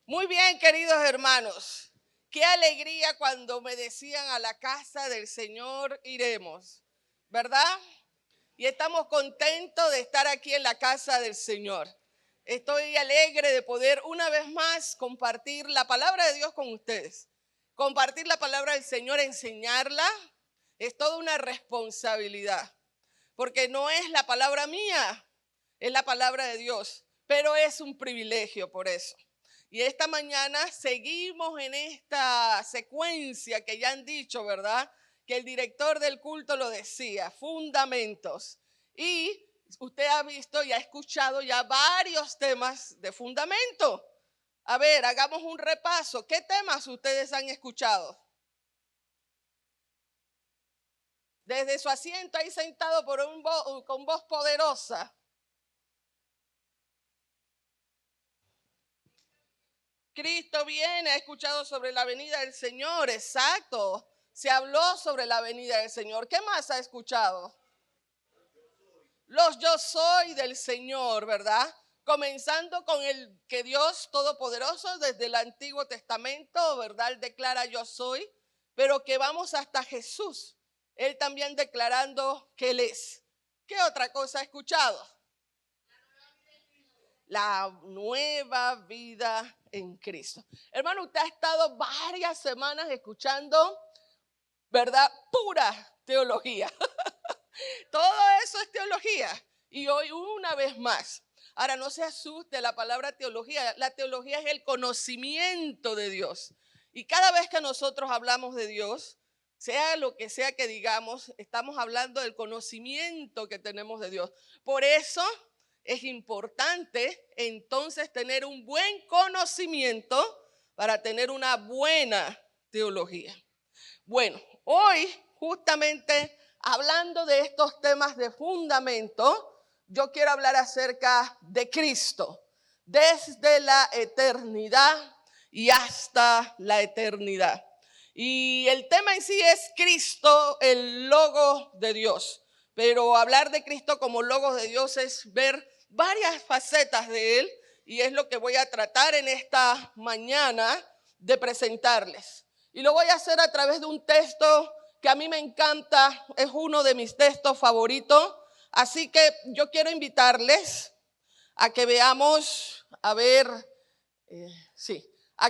Muy bien, queridos hermanos. Qué alegría cuando me decían a la casa del Señor iremos, ¿verdad? Y estamos contentos de estar aquí en la casa del Señor. Estoy alegre de poder una vez más compartir la palabra de Dios con ustedes. Compartir la palabra del Señor, enseñarla, es toda una responsabilidad. Porque no es la palabra mía, es la palabra de Dios. Pero es un privilegio por eso. Y esta mañana seguimos en esta secuencia que ya han dicho, ¿verdad? Que el director del culto lo decía, fundamentos. Y usted ha visto y ha escuchado ya varios temas de fundamento. A ver, hagamos un repaso. ¿Qué temas ustedes han escuchado? Desde su asiento ahí sentado con voz poderosa. Cristo viene, ha escuchado sobre la venida del Señor, exacto. Se habló sobre la venida del Señor. ¿Qué más ha escuchado? Los yo soy del Señor, ¿verdad? Comenzando con el que Dios Todopoderoso desde el Antiguo Testamento, ¿verdad? Él declara yo soy, pero que vamos hasta Jesús. Él también declarando que Él es. ¿Qué otra cosa ha escuchado? La nueva vida en Cristo. Hermano, usted ha estado varias semanas escuchando, ¿verdad? Pura teología. Todo eso es teología. Y hoy una vez más. Ahora, no se asuste la palabra teología. La teología es el conocimiento de Dios. Y cada vez que nosotros hablamos de Dios, sea lo que sea que digamos, estamos hablando del conocimiento que tenemos de Dios. Por eso es importante entonces tener un buen conocimiento para tener una buena teología. Bueno, hoy justamente hablando de estos temas de fundamento, yo quiero hablar acerca de Cristo, desde la eternidad y hasta la eternidad. Y el tema en sí es Cristo, el logo de Dios. Pero hablar de Cristo como logo de Dios es ver varias facetas de Él y es lo que voy a tratar en esta mañana de presentarles. Y lo voy a hacer a través de un texto que a mí me encanta, es uno de mis textos favoritos. Así que yo quiero invitarles a que veamos, a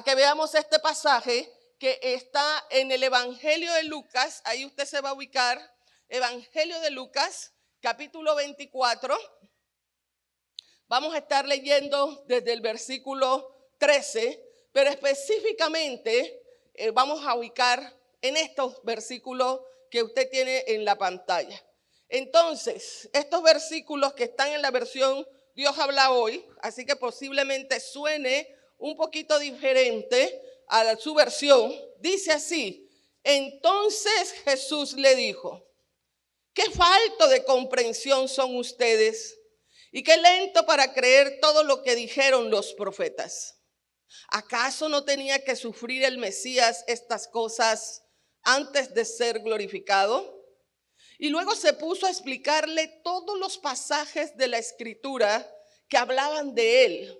que veamos este pasaje que está en el Evangelio de Lucas. Ahí usted se va a ubicar, Evangelio de Lucas, capítulo 24. Vamos a estar leyendo desde el versículo 13, pero específicamente vamos a ubicar en estos versículos que usted tiene en la pantalla. Entonces, estos versículos que están en la versión Dios habla hoy, así que posiblemente suene un poquito diferente a su versión, dice así: entonces Jesús le dijo, qué falto de comprensión son ustedes y qué lento para creer todo lo que dijeron los profetas. ¿Acaso no tenía que sufrir el Mesías estas cosas antes de ser glorificado? Y luego se puso a explicarle todos los pasajes de la Escritura que hablaban de él,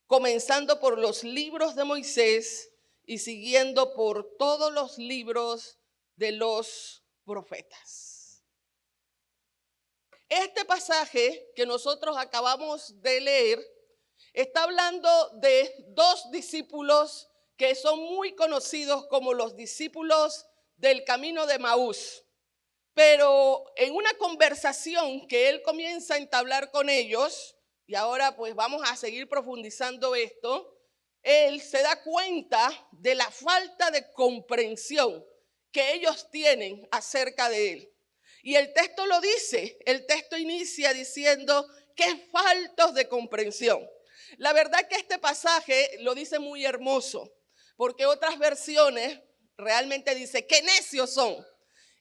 comenzando por los libros de Moisés y siguiendo por todos los libros de los profetas. Este pasaje que nosotros acabamos de leer está hablando de dos discípulos que son muy conocidos como los discípulos del camino de Maús. Pero en una conversación que él comienza a entablar con ellos, y ahora pues vamos a seguir profundizando esto, él se da cuenta de la falta de comprensión que ellos tienen acerca de él. Y el texto lo dice, el texto inicia diciendo que faltos de comprensión. La verdad que este pasaje lo dice muy hermoso, porque otras versiones realmente dice qué necios son.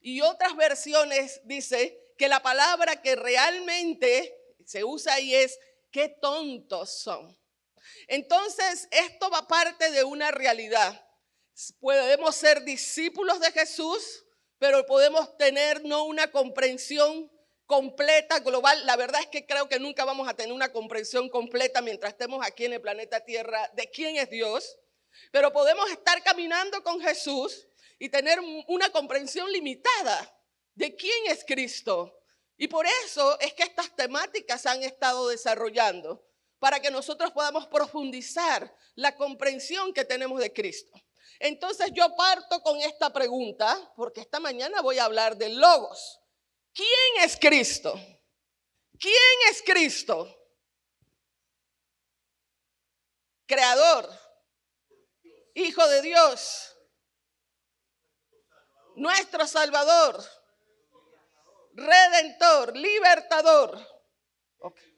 Y otras versiones dice que la palabra que realmente se usa ahí es qué tontos son. Entonces, esto va parte de una realidad. Podemos ser discípulos de Jesús, pero podemos tener no una comprensión completa, global. La verdad es que creo que nunca vamos a tener una comprensión completa mientras estemos aquí en el planeta Tierra de quién es Dios, pero podemos estar caminando con Jesús y tener una comprensión limitada de quién es Cristo. Y por eso es que estas temáticas se han estado desarrollando, para que nosotros podamos profundizar la comprensión que tenemos de Cristo. Entonces yo parto con esta pregunta, porque esta mañana voy a hablar del Logos. ¿Quién es Cristo? ¿Quién es Cristo? Creador, Hijo de Dios, nuestro Salvador, Redentor, Libertador. Okay.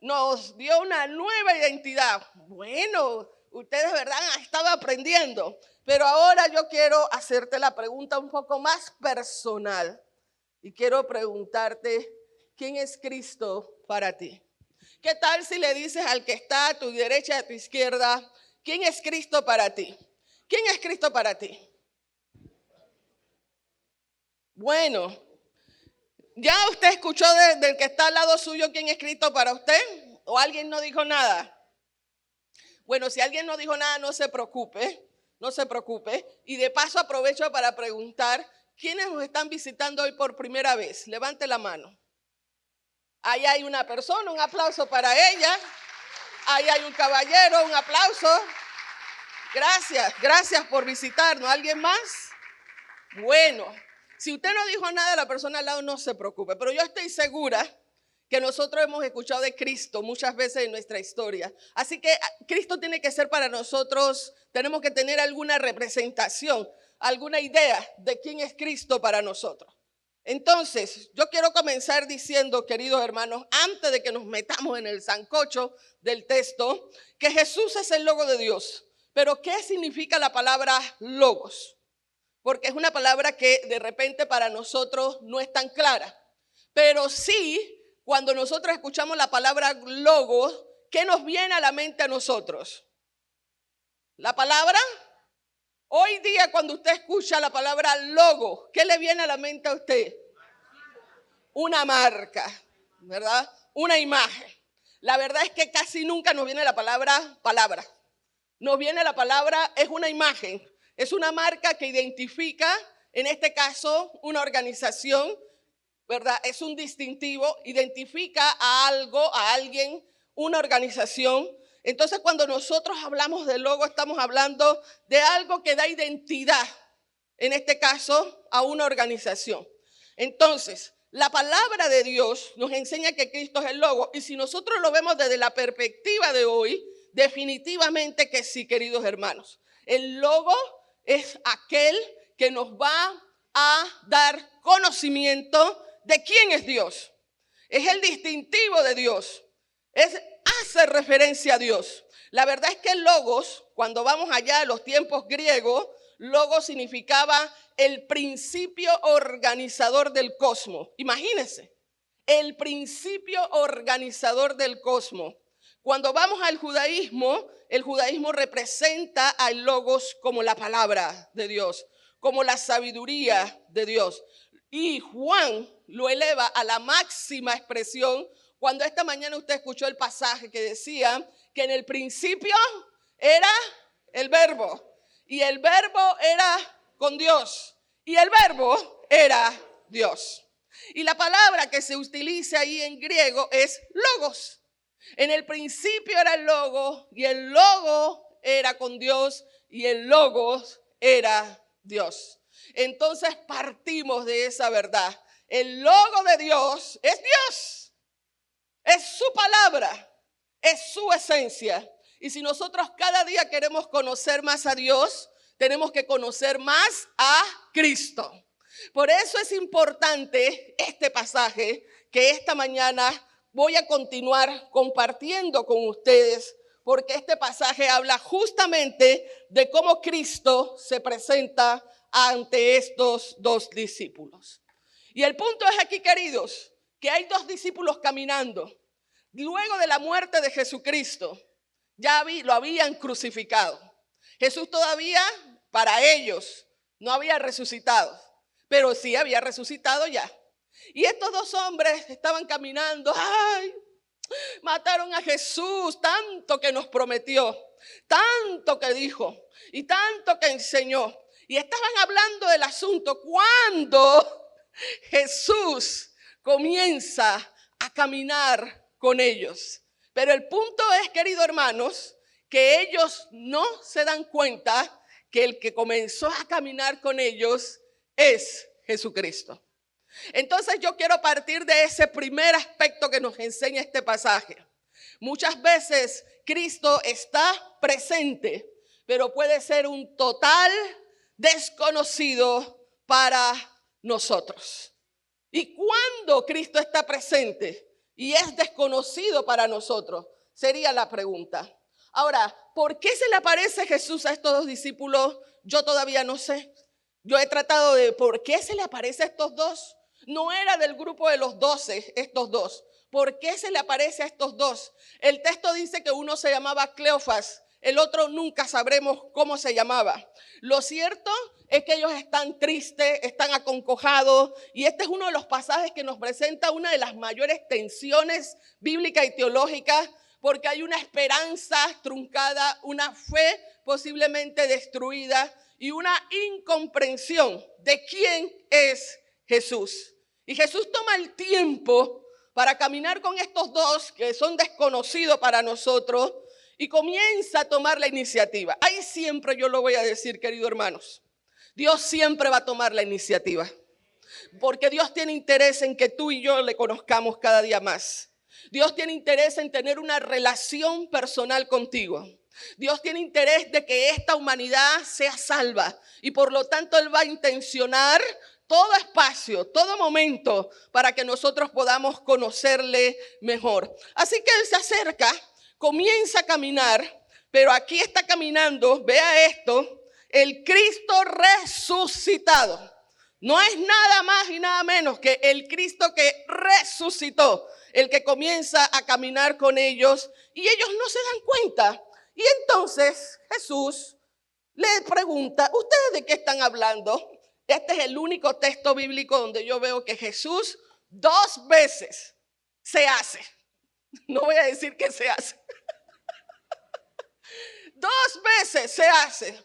Nos dio una nueva identidad. Bueno, ustedes, ¿verdad?, han estado aprendiendo. Pero ahora yo quiero hacerte la pregunta un poco más personal. Y quiero preguntarte, ¿quién es Cristo para ti? ¿Qué tal si le dices al que está a tu derecha y a tu izquierda, ¿quién es Cristo para ti? ¿Quién es Cristo para ti? Bueno, ¿ya usted escuchó del que está al lado suyo quién es Cristo para usted? ¿O alguien no dijo nada? Bueno, si alguien no dijo nada, no se preocupe, no se preocupe. Y de paso aprovecho para preguntar, ¿quiénes nos están visitando hoy por primera vez? Levante la mano. Ahí hay una persona, un aplauso para ella. Ahí hay un caballero, un aplauso. Gracias por visitarnos. ¿Alguien más? Bueno, si usted no dijo nada, la persona al lado no se preocupe. Pero yo estoy segura que nosotros hemos escuchado de Cristo muchas veces en nuestra historia. Así que Cristo tiene que ser para nosotros, tenemos que tener alguna representación, alguna idea de quién es Cristo para nosotros. Entonces, yo quiero comenzar diciendo, queridos hermanos, antes de que nos metamos en el sancocho del texto, que Jesús es el Logo de Dios. Pero, ¿qué significa la palabra Logos? Porque es una palabra que de repente para nosotros no es tan clara. Pero sí, cuando nosotros escuchamos la palabra Logos, ¿qué nos viene a la mente a nosotros? La palabra. Hoy día cuando usted escucha la palabra logo, ¿qué le viene a la mente a usted? Una marca, ¿verdad? Una imagen. La verdad es que casi nunca nos viene la palabra. Nos viene la palabra, es una imagen, es una marca que identifica, en este caso, una organización, ¿verdad? Es un distintivo, identifica a algo, a alguien, una organización. Entonces, cuando nosotros hablamos de logo, estamos hablando de algo que da identidad, en este caso, a una organización. Entonces, la palabra de Dios nos enseña que Cristo es el logo. Y si nosotros lo vemos desde la perspectiva de hoy, definitivamente que sí, queridos hermanos. El logo es aquel que nos va a dar conocimiento de quién es Dios. Es el distintivo de Dios. Hace referencia a Dios. La verdad es que logos, cuando vamos allá a los tiempos griegos, logos significaba el principio organizador del cosmos. Imagínense, el principio organizador del cosmos. Cuando vamos al judaísmo, el judaísmo representa al logos como la palabra de Dios, como la sabiduría de Dios. Y Juan lo eleva a la máxima expresión cuando esta mañana usted escuchó el pasaje que decía que en el principio era el verbo y el verbo era con Dios y el verbo era Dios. Y la palabra que se utiliza ahí en griego es logos. En el principio era el logo y el logo era con Dios y el logos era Dios. Entonces partimos de esa verdad. El logo de Dios es Dios. Es su palabra, es su esencia. Y si nosotros cada día queremos conocer más a Dios, tenemos que conocer más a Cristo. Por eso es importante este pasaje que esta mañana voy a continuar compartiendo con ustedes, porque este pasaje habla justamente de cómo Cristo se presenta ante estos dos discípulos. Y el punto es aquí, queridos, que hay dos discípulos caminando. Luego de la muerte de Jesucristo, lo habían crucificado. Jesús todavía, para ellos, no había resucitado, pero sí había resucitado ya. Y estos dos hombres estaban caminando. ¡Ay! Mataron a Jesús, tanto que nos prometió, tanto que dijo y tanto que enseñó. Y estaban hablando del asunto cuando Jesús comienza a caminar con ellos. Pero el punto es, queridos hermanos, que ellos no se dan cuenta que el que comenzó a caminar con ellos es Jesucristo. Entonces yo quiero partir de ese primer aspecto que nos enseña este pasaje. Muchas veces Cristo está presente, pero puede ser un total desconocido para nosotros. ¿Y cuándo Cristo está presente y es desconocido para nosotros? Sería la pregunta. Ahora, ¿por qué se le aparece Jesús a estos dos discípulos? Yo todavía no sé. Yo he tratado de por qué se le aparece a estos dos. No era del grupo de los 12, estos dos. ¿Por qué se le aparece a estos dos? El texto dice que uno se llamaba Cleofas, el otro nunca sabremos cómo se llamaba. Lo cierto es que ellos están tristes, están acongojados, y este es uno de los pasajes que nos presenta una de las mayores tensiones bíblicas y teológicas, porque hay una esperanza truncada, una fe posiblemente destruida y una incomprensión de quién es Jesús. Y Jesús toma el tiempo para caminar con estos dos que son desconocidos para nosotros y comienza a tomar la iniciativa. Ahí siempre yo lo voy a decir, queridos hermanos. Dios siempre va a tomar la iniciativa. Porque Dios tiene interés en que tú y yo le conozcamos cada día más. Dios tiene interés en tener una relación personal contigo. Dios tiene interés de que esta humanidad sea salva. Y por lo tanto Él va a intencionar todo espacio, todo momento para que nosotros podamos conocerle mejor. Así que Él se acerca, comienza a caminar, pero aquí está caminando, vea esto, el Cristo resucitado. No es nada más y nada menos que el Cristo que resucitó, el que comienza a caminar con ellos y ellos no se dan cuenta. Y entonces Jesús le pregunta, ¿ustedes de qué están hablando? Este es el único texto bíblico donde yo veo que Jesús 2 veces se hace. No voy a decir que se hace. 2 veces se hace.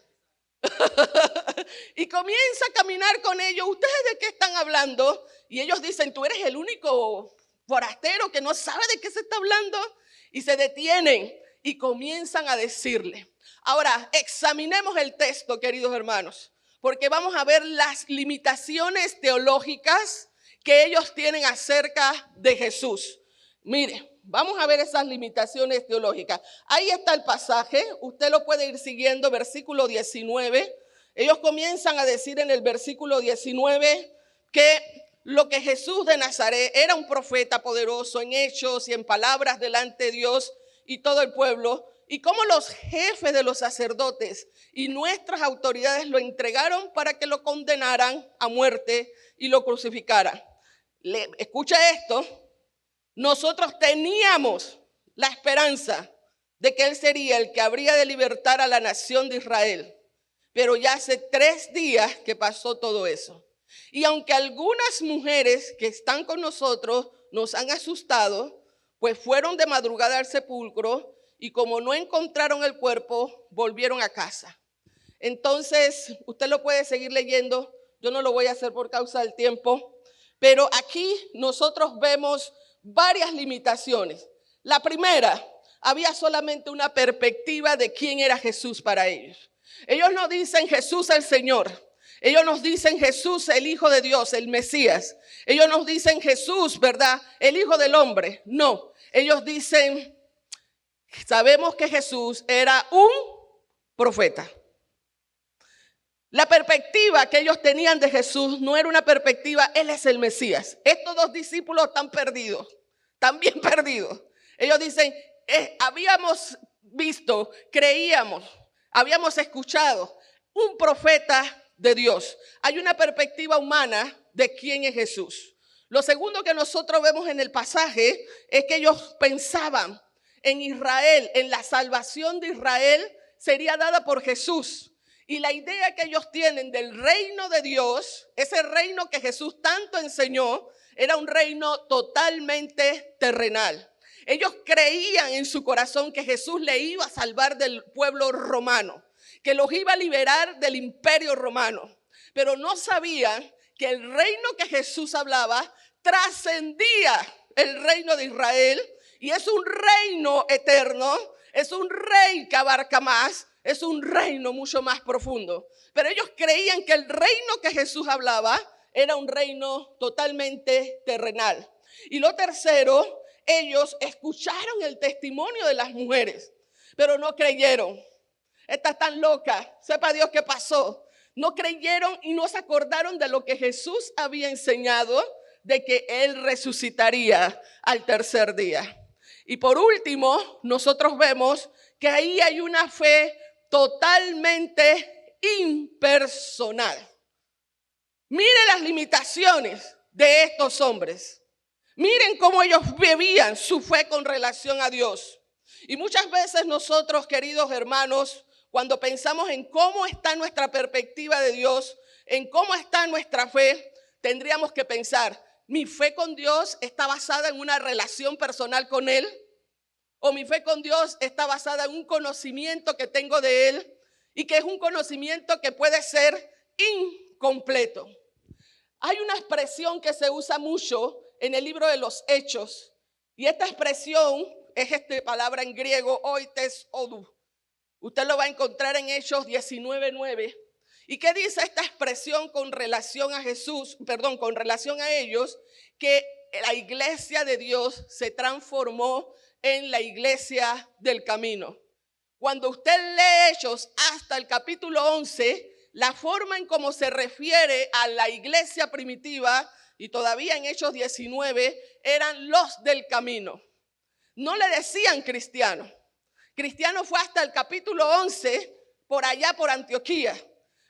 Y comienza a caminar con ellos. ¿Ustedes de qué están hablando? Y ellos dicen, tú eres el único forastero que no sabe de qué se está hablando. Y se detienen y comienzan a decirle. Ahora, examinemos el texto, queridos hermanos, porque vamos a ver las limitaciones teológicas que ellos tienen acerca de Jesús. Mire, vamos a ver esas limitaciones teológicas. Ahí está el pasaje, usted lo puede ir siguiendo, versículo 19. Ellos comienzan a decir en el versículo 19 que lo que Jesús de Nazaret era un profeta poderoso en hechos y en palabras delante de Dios y todo el pueblo, y cómo los jefes de los sacerdotes y nuestras autoridades lo entregaron para que lo condenaran a muerte y lo crucificaran. Escucha esto, nosotros teníamos la esperanza de que Él sería el que habría de libertar a la nación de Israel, pero ya hace 3 días que pasó todo eso. Y aunque algunas mujeres que están con nosotros nos han asustado, pues fueron de madrugada al sepulcro y como no encontraron el cuerpo, volvieron a casa. Entonces, usted lo puede seguir leyendo. Yo no lo voy a hacer por causa del tiempo. Pero aquí nosotros vemos varias limitaciones. La primera, había solamente una perspectiva de quién era Jesús para ellos. Ellos no dicen Jesús el Señor. Ellos nos dicen Jesús el Hijo de Dios, el Mesías. Ellos nos dicen Jesús, ¿verdad? El Hijo del Hombre. No, ellos dicen, sabemos que Jesús era un profeta. La perspectiva que ellos tenían de Jesús no era una perspectiva, Él es el Mesías. Estos 2 discípulos están perdidos, están bien perdidos. Ellos dicen, habíamos visto, creíamos, habíamos escuchado un profeta de Dios. Hay una perspectiva humana de quién es Jesús. Lo segundo que nosotros vemos en el pasaje es que ellos pensaban en Israel, en la salvación de Israel sería dada por Jesús. Y la idea que ellos tienen del reino de Dios, ese reino que Jesús tanto enseñó, era un reino totalmente terrenal. Ellos creían en su corazón que Jesús le iba a salvar del pueblo romano, que los iba a liberar del imperio romano, pero no sabían que el reino que Jesús hablaba trascendía el reino de Israel y es un reino eterno, es un rey que abarca más, es un reino mucho más profundo. Pero ellos creían que el reino que Jesús hablaba era un reino totalmente terrenal. Y lo tercero, ellos escucharon el testimonio de las mujeres, pero no creyeron. Esta están loca, sepa Dios qué pasó. No creyeron y no se acordaron de lo que Jesús había enseñado, de que Él resucitaría al tercer día. Y por último, nosotros vemos que ahí hay una fe totalmente impersonal. Mire las limitaciones de estos hombres. Miren cómo ellos vivían su fe con relación a Dios. Y muchas veces nosotros, queridos hermanos, cuando pensamos en cómo está nuestra perspectiva de Dios, en cómo está nuestra fe, tendríamos que pensar, ¿mi fe con Dios está basada en una relación personal con Él? ¿O mi fe con Dios está basada en un conocimiento que tengo de Él y que es un conocimiento que puede ser incompleto? Hay una expresión que se usa mucho en el libro de los Hechos y esta expresión es esta palabra en griego, oites odu. Usted lo va a encontrar en Hechos 19:9. ¿Y qué dice esta expresión con relación a Jesús? Perdón, con relación a ellos, que la iglesia de Dios se transformó en la iglesia del camino. Cuando usted lee Hechos hasta el capítulo 11, la forma en cómo se refiere a la iglesia primitiva, y todavía en Hechos 19, eran los del camino. No le decían cristiano. Cristiano fue hasta el capítulo 11, por allá por Antioquía.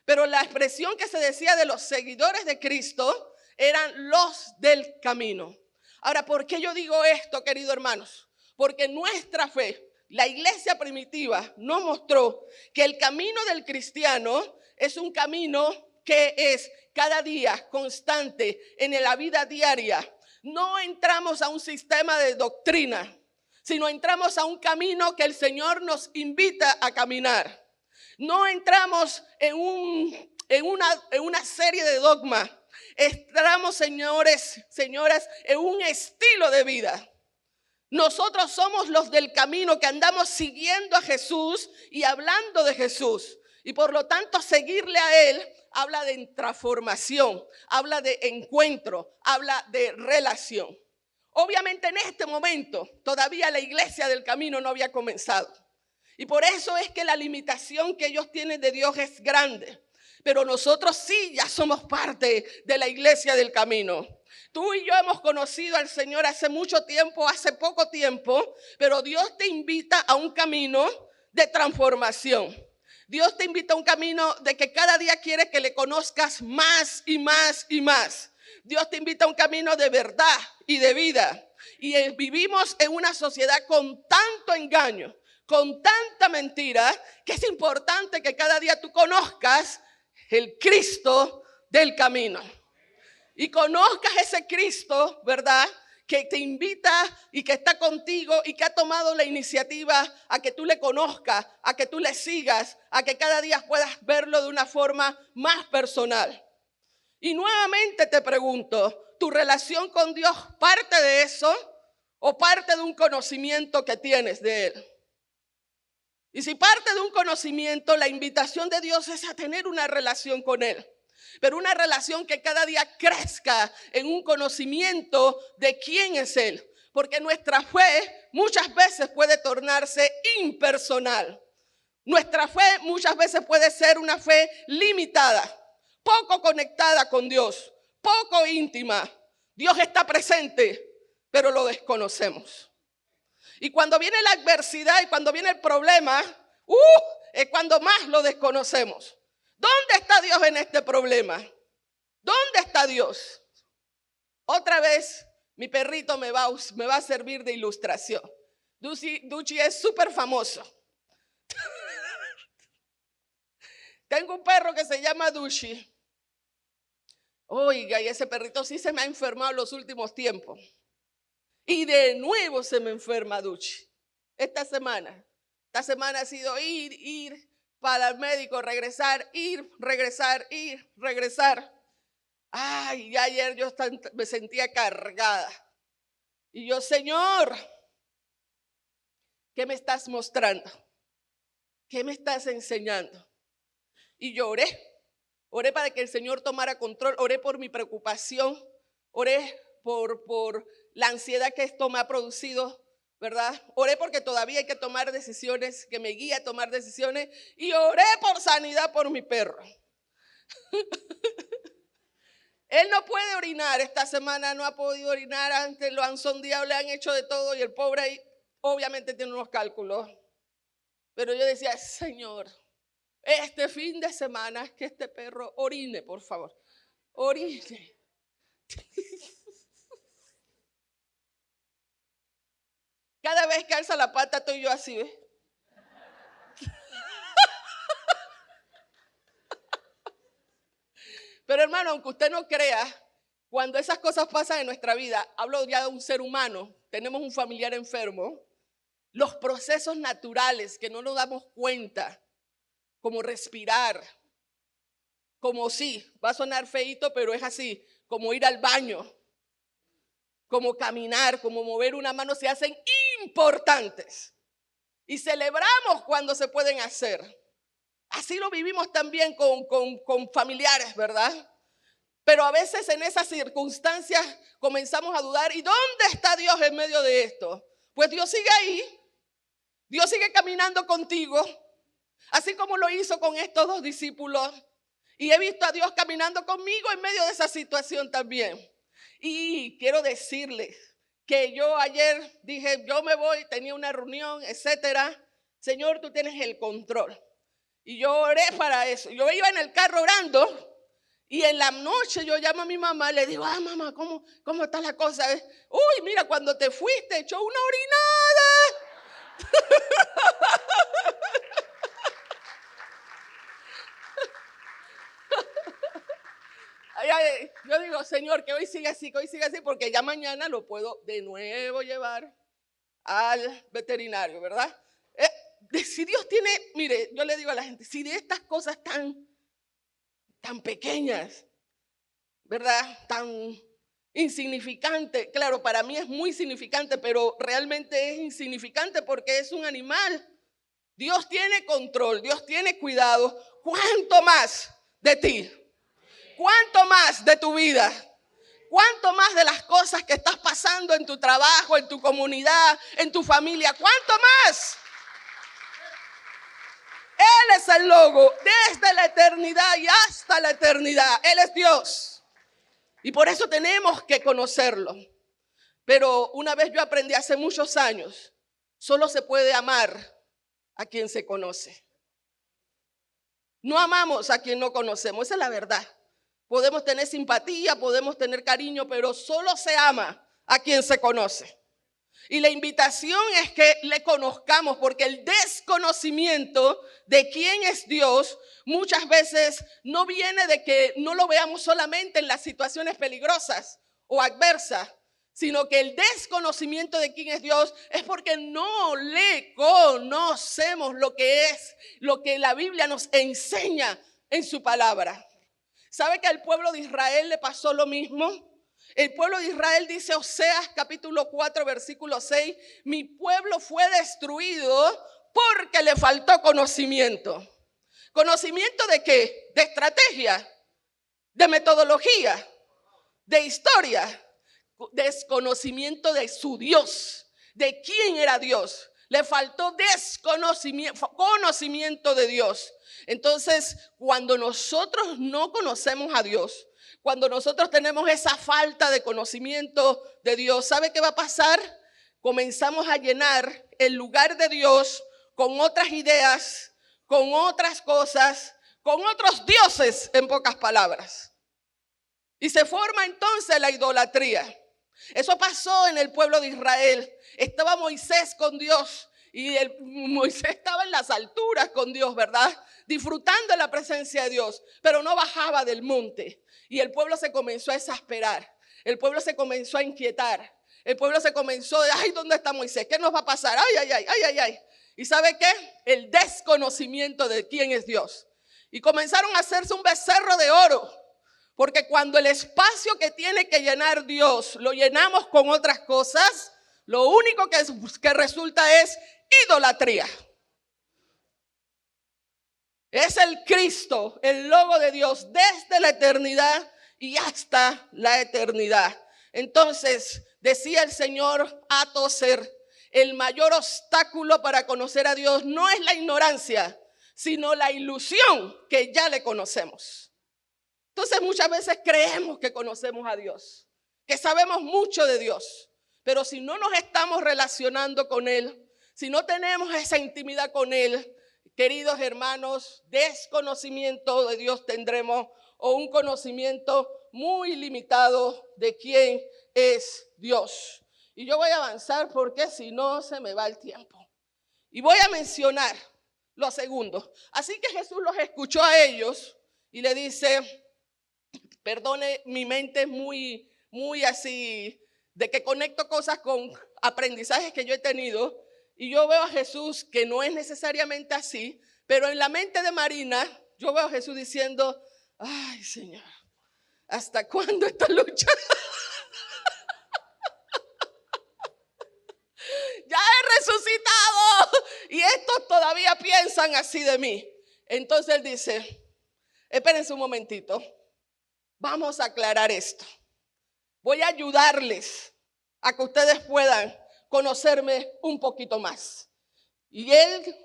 Pero la expresión que se decía de los seguidores de Cristo eran los del camino. Ahora, ¿por qué yo digo esto, queridos hermanos? Porque nuestra fe, la iglesia primitiva, nos mostró que el camino del cristiano es un camino que es cada día constante en la vida diaria. No entramos a un sistema de doctrina, sino entramos a un camino que el Señor nos invita a caminar. No entramos en una serie de dogmas. Entramos, señores, señoras, en un estilo de vida. Nosotros somos los del camino que andamos siguiendo a Jesús y hablando de Jesús. Y por lo tanto, seguirle a Él habla de transformación, habla de encuentro, habla de relación. Obviamente en este momento todavía la iglesia del camino no había comenzado. Y por eso es que la limitación que ellos tienen de Dios es grande. Pero nosotros sí ya somos parte de la iglesia del camino. Tú y yo hemos conocido al Señor hace mucho tiempo, hace poco tiempo, pero Dios te invita a un camino de transformación. Dios te invita a un camino de que cada día quiere que le conozcas más y más y más. Dios te invita a un camino de verdad y de vida. Y vivimos en una sociedad con tanto engaño, con tanta mentira, que es importante que cada día tú conozcas el Cristo del camino. Y conozcas ese Cristo, ¿verdad?, que te invita y que está contigo y que ha tomado la iniciativa a que tú le conozcas, a que tú le sigas, a que cada día puedas verlo de una forma más personal. Y nuevamente te pregunto, ¿tu relación con Dios parte de eso o parte de un conocimiento que tienes de Él? Y si parte de un conocimiento, la invitación de Dios es a tener una relación con Él. Pero una relación que cada día crezca en un conocimiento de quién es Él. Porque nuestra fe muchas veces puede tornarse impersonal. Nuestra fe muchas veces puede ser una fe limitada, poco conectada con Dios, poco íntima. Dios está presente, pero lo desconocemos. Y cuando viene la adversidad y cuando viene el problema, es cuando más lo desconocemos. ¿Dónde está Dios en este problema? ¿Dónde está Dios? Otra vez mi perrito me va a servir de ilustración. Duchi es súper famoso. Tengo un perro que se llama Duchi. Oiga, y ese perrito sí se me ha enfermado en los últimos tiempos. Y de nuevo se me enferma Duchi. Esta semana ha sido ir para el médico, regresar, ir, regresar, ir, regresar. Ay, ya ayer yo me sentía cargada. Y yo, Señor, ¿qué me estás mostrando? ¿Qué me estás enseñando? Y yo oré para que el Señor tomara control, oré por mi preocupación, oré por la ansiedad que esto me ha producido, ¿verdad? Oré porque todavía hay que tomar decisiones, que me guíe a tomar decisiones, y oré por sanidad por mi perro. Él no puede orinar, esta semana no ha podido orinar, antes lo han sondeado, le han hecho de todo y el pobre ahí obviamente tiene unos cálculos. Pero yo decía, Señor, este fin de semana que este perro orine, por favor, orine. Cada vez que alza la pata estoy yo así, ¿ves? Pero hermano, aunque usted no crea, cuando esas cosas pasan en nuestra vida, hablo ya de un ser humano, tenemos un familiar enfermo, los procesos naturales que no nos damos cuenta, como respirar, como sí, va a sonar feíto, pero es así, como ir al baño, como caminar, como mover una mano, se hacen importantes. Y celebramos cuando se pueden hacer. Así lo vivimos también con familiares, ¿verdad? Pero a veces en esas circunstancias comenzamos a dudar, ¿y dónde está Dios en medio de esto? Pues Dios sigue ahí, Dios sigue caminando contigo, así como lo hizo con estos dos discípulos. Y he visto a Dios caminando conmigo en medio de esa situación también. Y quiero decirles que yo ayer dije, yo me voy, tenía una reunión, etcétera. Señor, tú tienes el control. Y yo oré para eso. Yo iba en el carro orando y en la noche yo llamo a mi mamá y le digo, mamá, ¿cómo está la cosa? Uy, mira, cuando te fuiste echó una orinada. Yo digo, Señor, que hoy siga así, porque ya mañana lo puedo de nuevo llevar al veterinario, ¿verdad? Si Dios tiene, mire, yo le digo a la gente, si de estas cosas tan pequeñas, ¿verdad? Tan insignificante, claro, para mí es muy significante, pero realmente es insignificante porque es un animal. Dios tiene control, Dios tiene cuidado. ¿Cuánto más de ti? ¿Cuánto más de tu vida? ¿Cuánto más de las cosas que estás pasando en tu trabajo, en tu comunidad, en tu familia? ¿Cuánto más? Él es el logo desde la eternidad y hasta la eternidad. Él es Dios. Y por eso tenemos que conocerlo. Pero una vez yo aprendí hace muchos años, solo se puede amar a quien se conoce. No amamos a quien no conocemos, esa es la verdad. Podemos tener simpatía, podemos tener cariño, pero solo se ama a quien se conoce. Y la invitación es que le conozcamos, porque el desconocimiento de quién es Dios muchas veces no viene de que no lo veamos solamente en las situaciones peligrosas o adversas, sino que el desconocimiento de quién es Dios es porque no le conocemos lo que es, lo que la Biblia nos enseña en su palabra. ¿Sabe que al pueblo de Israel le pasó lo mismo? El pueblo de Israel dice Oseas capítulo 4 versículo 6, mi pueblo fue destruido porque le faltó conocimiento. ¿Conocimiento de qué? De estrategia, de metodología, de historia. Desconocimiento de su Dios, de quién era Dios. Le faltó conocimiento de Dios. Entonces, cuando nosotros no conocemos a Dios, cuando nosotros tenemos esa falta de conocimiento de Dios, ¿sabe qué va a pasar? Comenzamos a llenar el lugar de Dios con otras ideas, con otras cosas, con otros dioses, en pocas palabras. Y se forma entonces la idolatría. Eso pasó en el pueblo de Israel. Estaba Moisés con Dios y Moisés estaba en las alturas con Dios, ¿verdad? disfrutando la presencia de Dios, pero no bajaba del monte. Y el pueblo se comenzó a exasperar, el pueblo se comenzó a inquietar, el pueblo se comenzó de, ay, ¿dónde está Moisés? ¿Qué nos va a pasar? Ay, ay, ay, ay, ay, ay. ¿Y sabe qué? El desconocimiento de quién es Dios. Y comenzaron a hacerse un becerro de oro. Porque cuando el espacio que tiene que llenar Dios lo llenamos con otras cosas, lo único que resulta es idolatría. Es el Cristo, el logo de Dios, desde la eternidad y hasta la eternidad. Entonces, decía el Señor a Tozer, el mayor obstáculo para conocer a Dios no es la ignorancia, sino la ilusión que ya le conocemos. Entonces muchas veces creemos que conocemos a Dios, que sabemos mucho de Dios, pero si no nos estamos relacionando con Él, si no tenemos esa intimidad con Él, queridos hermanos, desconocimiento de Dios tendremos o un conocimiento muy limitado de quién es Dios. Y yo voy a avanzar porque si no se me va el tiempo. Y voy a mencionar lo segundo. Así que Jesús los escuchó a ellos y le dice, perdone, mi mente es muy así, de que conecto cosas con aprendizajes que yo he tenido. Y yo veo a Jesús que no es necesariamente así, pero en la mente de Marina, yo veo a Jesús diciendo, ay, Señor, ¿hasta cuándo esta lucha? Ya he resucitado y estos todavía piensan así de mí. Entonces él dice, espérense un momentito, vamos a aclarar esto. Voy a ayudarles a que ustedes puedan conocerme un poquito más. Y él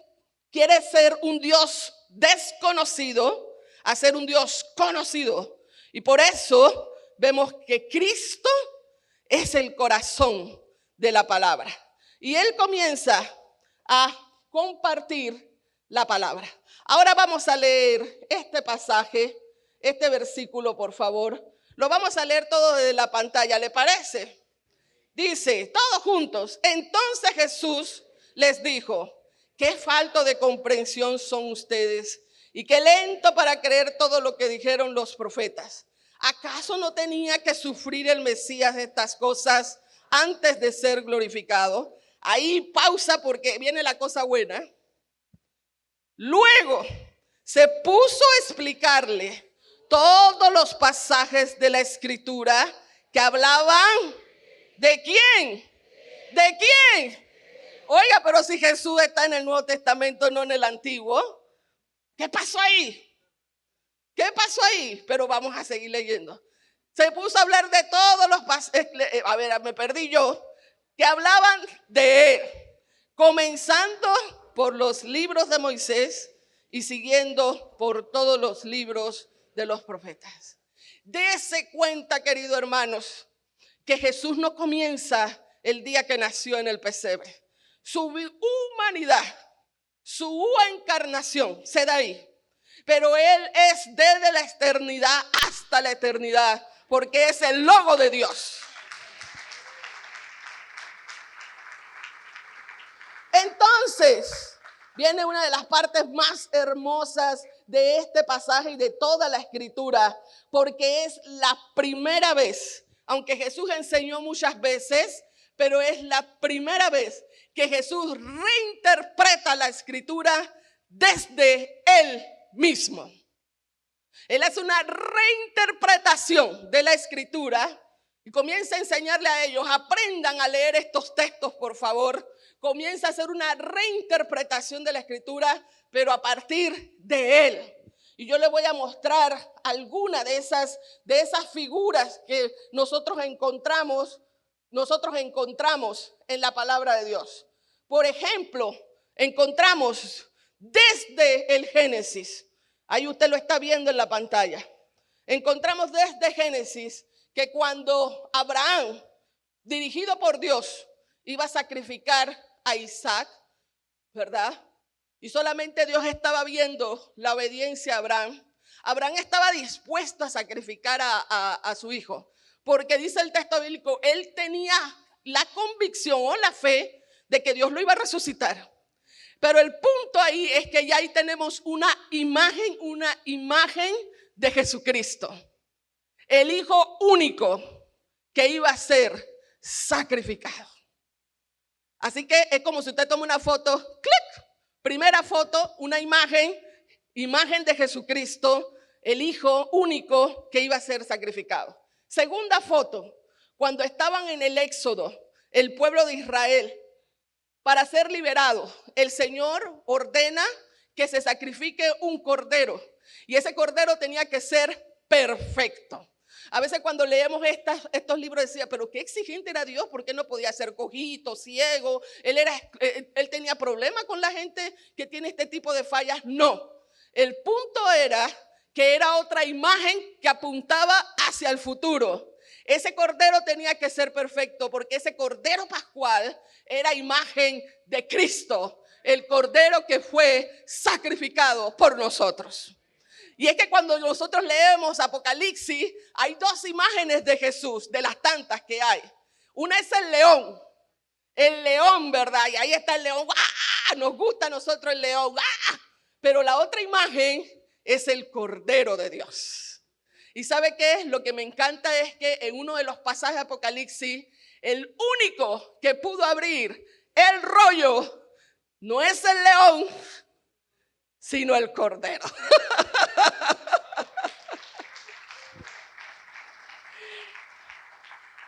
quiere ser un Dios desconocido a ser un Dios conocido. Y por eso vemos que Cristo es el corazón de la palabra. Y él comienza a compartir la palabra. Ahora vamos a leer este pasaje, este versículo, por favor. Lo vamos a leer todo desde la pantalla, ¿le parece? Dice, todos juntos, entonces Jesús les dijo, qué falto de comprensión son ustedes y qué lento para creer todo lo que dijeron los profetas. ¿Acaso no tenía que sufrir el Mesías estas cosas antes de ser glorificado? Ahí pausa porque viene la cosa buena. Luego se puso a explicarle todos los pasajes de la Escritura que hablaban ¿de quién? ¿De quién? Oiga, pero si Jesús está en el Nuevo Testamento, no en el Antiguo. ¿Qué pasó ahí? ¿Qué pasó ahí? Pero vamos a seguir leyendo. Se puso a hablar de todos los pasajes, a ver, me perdí yo, que hablaban de él, comenzando por los libros de Moisés y siguiendo por todos los libros de los profetas. Dése cuenta, queridos hermanos, que Jesús no comienza el día que nació en el pesebre. Su humanidad, su encarnación se da ahí. Pero Él es desde la eternidad hasta la eternidad, porque es el logo de Dios. Entonces, viene una de las partes más hermosas de este pasaje y de toda la Escritura, porque es la primera vez, aunque Jesús enseñó muchas veces, pero es la primera vez que Jesús reinterpreta la Escritura desde Él mismo. Él hace una reinterpretación de la Escritura y comienza a enseñarle a ellos, aprendan a leer estos textos, por favor. Comienza a hacer una reinterpretación de la Escritura, pero a partir de Él. Y yo le voy a mostrar alguna de esas figuras que nosotros encontramos en la palabra de Dios. Por ejemplo, encontramos desde el Génesis, ahí usted lo está viendo en la pantalla, encontramos desde Génesis que cuando Abraham, dirigido por Dios, iba a sacrificar a Isaac, ¿verdad? Y solamente Dios estaba viendo la obediencia a Abraham. Abraham estaba dispuesto a sacrificar a su hijo, porque dice el texto bíblico, él tenía la convicción o la fe de que Dios lo iba a resucitar. Pero el punto ahí es que ya ahí tenemos una imagen de Jesucristo. El Hijo único que iba a ser sacrificado. Así que es como si usted toma una foto, ¡clic! Primera foto, una imagen de Jesucristo, el Hijo único que iba a ser sacrificado. Segunda foto, cuando estaban en el Éxodo, el pueblo de Israel, para ser liberado, el Señor ordena que se sacrifique un cordero. Y ese cordero tenía que ser perfecto. A veces cuando leemos estos libros decía, pero qué exigente era Dios, ¿por qué no podía ser cojito, ciego? Él tenía problemas con la gente que tiene este tipo de fallas. No, el punto era que era otra imagen que apuntaba hacia el futuro. Ese cordero tenía que ser perfecto porque ese cordero pascual era imagen de Cristo, el cordero que fue sacrificado por nosotros. Y es que cuando nosotros leemos Apocalipsis, hay dos imágenes de Jesús, de las tantas que hay. Una es el león, ¿verdad? Y ahí está el león, ¡ah! Nos gusta a nosotros el león, ¡ah! Pero la otra imagen es el Cordero de Dios. ¿Y sabe qué es? Lo que me encanta es que en uno de los pasajes de Apocalipsis, el único que pudo abrir el rollo no es el león, sino el Cordero.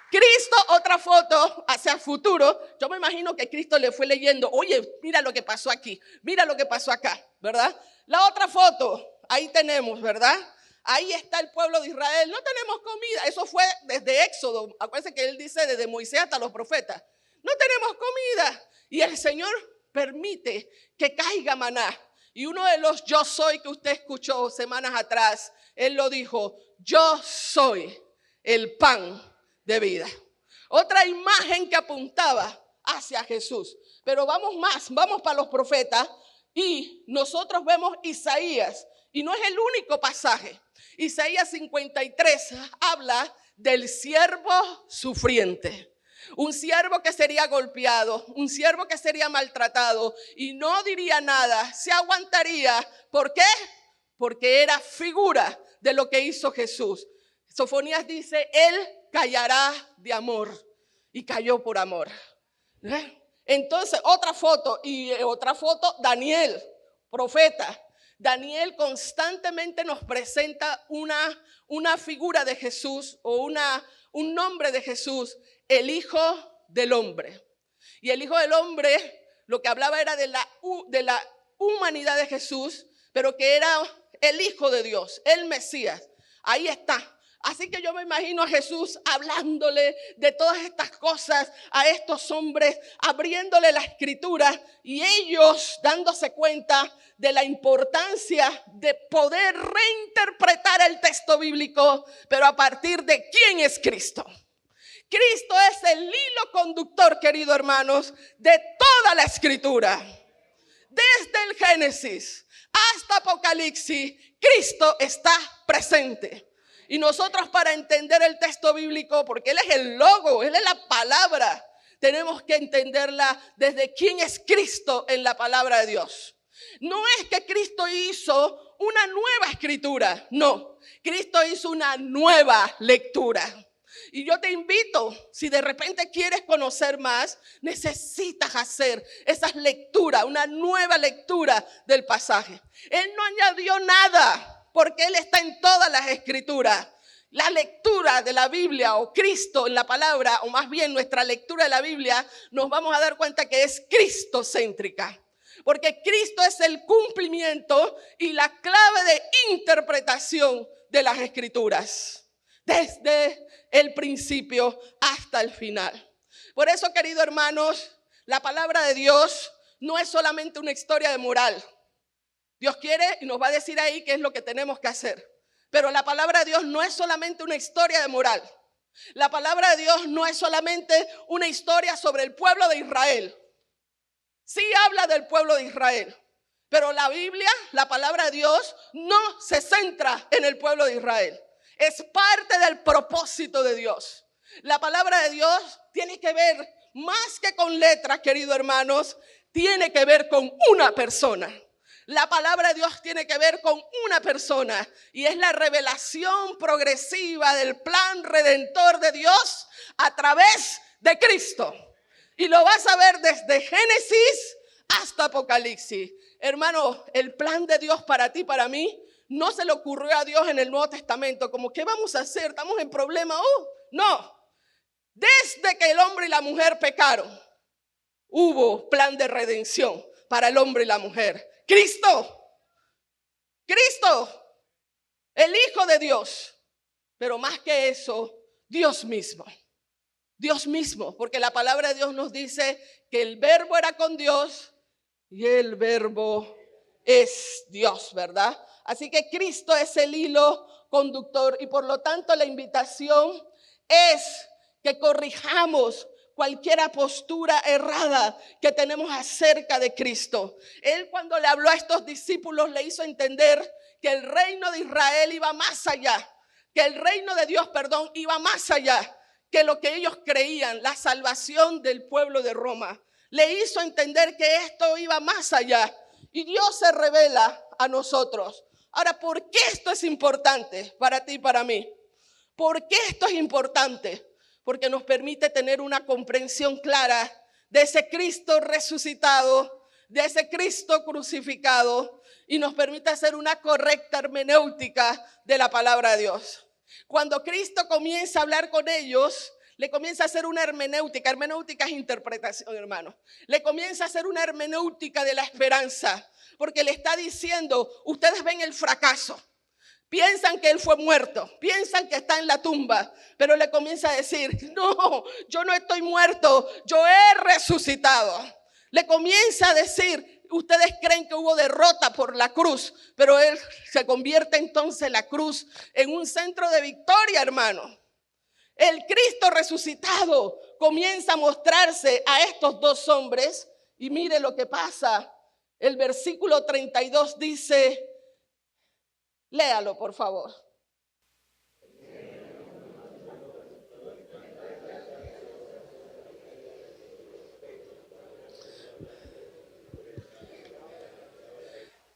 Cristo, otra foto hacia el futuro. Yo me imagino que Cristo le fue leyendo, oye, mira lo que pasó aquí, mira lo que pasó acá, ¿verdad? La otra foto, ahí tenemos, ¿verdad? Ahí está el pueblo de Israel. No tenemos comida. Eso fue desde Éxodo. Acuérdense que él dice desde Moisés hasta los profetas. No tenemos comida. Y el Señor permite que caiga maná. Y uno de los yo soy que usted escuchó semanas atrás, él lo dijo, yo soy el pan de vida. Otra imagen que apuntaba hacia Jesús. Pero vamos para los profetas y nosotros vemos Isaías. Y no es el único pasaje. Isaías 53 habla del siervo sufriente. Un siervo que sería golpeado, un siervo que sería maltratado y no diría nada, se aguantaría. ¿Por qué? Porque era figura de lo que hizo Jesús. Sofonías dice, él callará de amor y cayó por amor. Entonces, otra foto, Daniel, profeta. Daniel constantemente nos presenta una figura de Jesús o un nombre de Jesús, el Hijo del Hombre. Y el Hijo del Hombre lo que hablaba era de la humanidad de Jesús, pero que era el Hijo de Dios, el Mesías. Ahí está. Así que yo me imagino a Jesús hablándole de todas estas cosas a estos hombres, abriéndole la escritura y ellos dándose cuenta de la importancia de poder reinterpretar el texto bíblico, pero a partir de quién es Cristo. Cristo es el hilo conductor, queridos hermanos, de toda la escritura. Desde el Génesis hasta Apocalipsis, Cristo está presente. Y nosotros para entender el texto bíblico, porque Él es el logo, Él es la palabra, tenemos que entenderla desde quién es Cristo en la palabra de Dios. No es que Cristo hizo una nueva escritura, no. Cristo hizo una nueva lectura. Y yo te invito, si de repente quieres conocer más, necesitas hacer esas lecturas, una nueva lectura del pasaje. Él no añadió nada. Porque Él está en todas las escrituras. La lectura de la Biblia o Cristo en la palabra, o más bien nuestra lectura de la Biblia, nos vamos a dar cuenta que es cristocéntrica. Porque Cristo es el cumplimiento y la clave de interpretación de las escrituras. Desde el principio hasta el final. Por eso, queridos hermanos, la palabra de Dios no es solamente una historia de moral. Dios quiere y nos va a decir ahí qué es lo que tenemos que hacer. Pero la palabra de Dios no es solamente una historia de moral. La palabra de Dios no es solamente una historia sobre el pueblo de Israel. Sí habla del pueblo de Israel. Pero la Biblia, la palabra de Dios, no se centra en el pueblo de Israel. Es parte del propósito de Dios. La palabra de Dios tiene que ver más que con letras, queridos hermanos. tiene que ver con una persona. La palabra de Dios tiene que ver con una persona y es la revelación progresiva del plan redentor de Dios a través de Cristo. Y lo vas a ver desde Génesis hasta Apocalipsis. Hermano, el plan de Dios para ti, para mí, no se le ocurrió a Dios en el Nuevo Testamento, como ¿qué vamos a hacer? ¿Estamos en problema? No. Desde que el hombre y la mujer pecaron, hubo plan de redención para el hombre y la mujer. Cristo, el Hijo de Dios, pero más que eso, Dios mismo, porque la palabra de Dios nos dice que el verbo era con Dios y el verbo es Dios, ¿verdad? Así que Cristo es el hilo conductor y por lo tanto la invitación es que corrijamos cualquier postura errada que tenemos acerca de Cristo. Él cuando le habló a estos discípulos le hizo entender que el reino de Israel iba más allá, que el reino de Dios, iba más allá que lo que ellos creían, la salvación del pueblo de Roma. Le hizo entender que esto iba más allá y Dios se revela a nosotros. Ahora, ¿por qué esto es importante para ti y para mí? ¿Por qué esto es importante? Porque nos permite tener una comprensión clara de ese Cristo resucitado, de ese Cristo crucificado y nos permite hacer una correcta hermenéutica de la palabra de Dios. Cuando Cristo comienza a hablar con ellos, le comienza a hacer una hermenéutica. Hermenéutica es interpretación, hermano. Le comienza a hacer una hermenéutica de la esperanza, porque le está diciendo, ustedes ven el fracaso. Piensan que él fue muerto, piensan que está en la tumba, pero le comienza a decir, no, yo no estoy muerto, yo he resucitado. Le comienza a decir, ustedes creen que hubo derrota por la cruz, pero él se convierte entonces la cruz en un centro de victoria, hermano. El Cristo resucitado comienza a mostrarse a estos dos hombres y mire lo que pasa. El versículo 32 dice, léalo, por favor.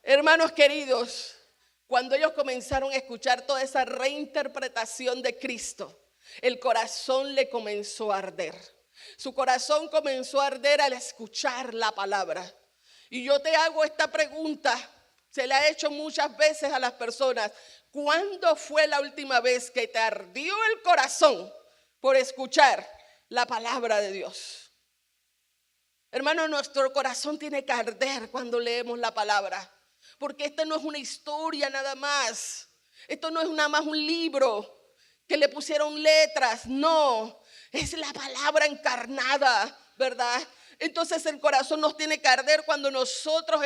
Hermanos queridos, cuando ellos comenzaron a escuchar toda esa reinterpretación de Cristo, el corazón le comenzó a arder. Su corazón comenzó a arder al escuchar la palabra. Y yo te hago esta pregunta. Se le ha hecho muchas veces a las personas. ¿Cuándo fue la última vez que te ardió el corazón por escuchar la palabra de Dios? Hermano, nuestro corazón tiene que arder cuando leemos la palabra. Porque esta no es una historia nada más. Esto no es nada más un libro que le pusieron letras. No, es la palabra encarnada, ¿verdad? Entonces el corazón nos tiene que arder cuando nosotros